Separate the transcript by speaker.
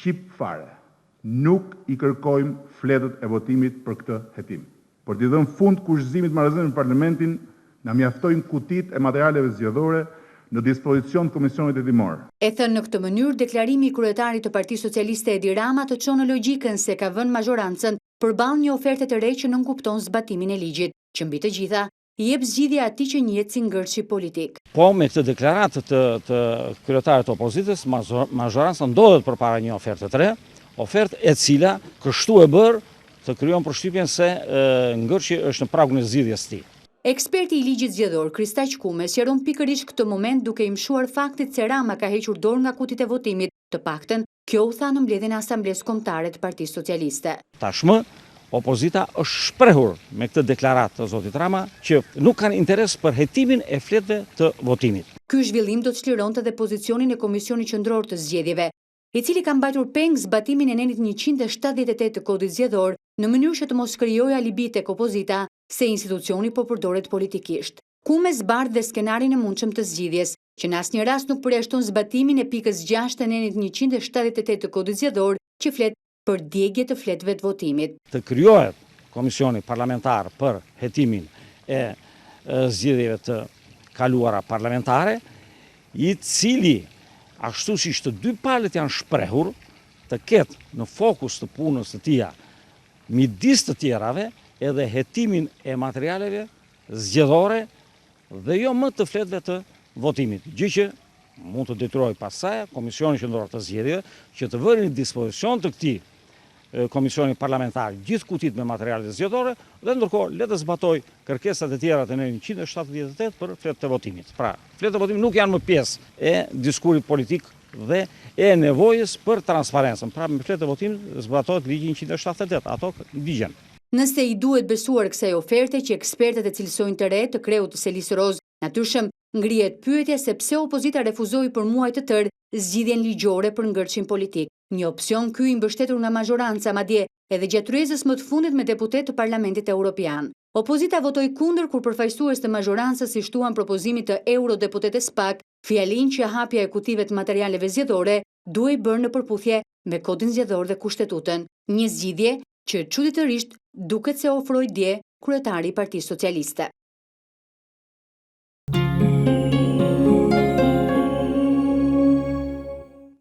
Speaker 1: shqip fare. Nuk I kërkojmë fletët e votimit për këtë hetim. Por t'i dhënë fund kushëzimit marrëdhënieve në Parlamentin, na mjaftojnë kutitë e materialeve zgjedhore në dispozicion të Komisionit Hetimor.
Speaker 2: E thënë në këtë mënyrë, deklarimi I kryetarit të Partisë Socialiste Edi Rama të çon në logjikën se ka vënë mazhorancën përballë një oferte të re që nënkupton zbatimin e ligjit, që mbi të gjitha I jep zgjidhje atij që njihet si ngërçi politik.
Speaker 3: Po me këtë deklaratë të kryetarit të opozitës, mazhoranca ndodhet përpara një oferte të re, ofertë e cila kështu e bërë të krijon përshtypjen se ngërçi është në pragun e zgjidhjes së tij.
Speaker 2: Eksperti I ligjit zgjedhor Kristaq Kume sqaron pikërisht këtë moment duke I mshuar faktit se Rama ka hequr dorë nga kutit e votimit, të paktën kjo u tha në mbledhjen e Asamblesë Kombëtare të Partisë Socialiste.
Speaker 3: Tashmë opozita është shprehur me këtë deklaratë të zotit Rama që nuk kanë interes për hetimin e fletëve të votimit.
Speaker 2: Ky zhvillim do të çlironte edhe pozicionin e Komisionit Qendror të Zgjedhjeve, I cili ka mbajtur peng zbatimin e nenit 178 të kodit zgjedhor në mënyrë që të mos krijojë alibi tek opozita se institucioni po përdoret politikisht. Kume zbardh dhe skenarin e mundshëm të zgjidhjes, që në asnjë rast nuk përjashton zbatimin e pikës 6 të nenit 178 të kodit zgjedhor që flet për djegje të fletëve të votimit.
Speaker 3: Të krijohet komisioni parlamentar për hetimin e zgjedhjeve të kaluara parlamentare, I cili ashtu siç të dy palët janë shprehur, të ketë në fokus të punës të tija midis të tjerave edhe hetimin e materialeve zgjedhore dhe jo më të fletëve të votimit. Gjë që mund të detyrojë pastaj Komisioni Qendror të Zgjedhjeve që të vënë në dispozicion të këtij komisioni parlamentar gjithë kutitë me materiale zgjedhore dhe ndërkohë le të zbatoj kërkesat e tjera të 178 për fletët e votimit. Pra, fletët e votimit nuk janë më pjesë e diskurit politik dhe e nevojës për transparencën. Pra, me fletët e votimit zbatohet ligji 178, ato ligjen.
Speaker 2: Nëse I duhet besuar kësaj oferte që ekspertët e cilësojnë të re të kreut të Selis Roz, natyrshëm ngrihet pyetja se pse opozita refuzoi për muaj të tërë zgjidhjen ligjore për ngërçin politik. Një opsion ky I mbështetur nga mazhoranca, madje edhe gjatë ryezës më të fundit me deputet të Parlamentit Evropian. Opozita votoi kundër kur përfaqësues të mazhorancës I shtuan propozimit të eurodeputetes PAK, fjalinë që hapja e kutive të materialeve zgjedhore duhej bërë në përputhje me kodin zgjedhor dhe kushtetutën, një zgjidhje që çuditërisht duket se ofroi dje kryetari I Partisë Socialiste.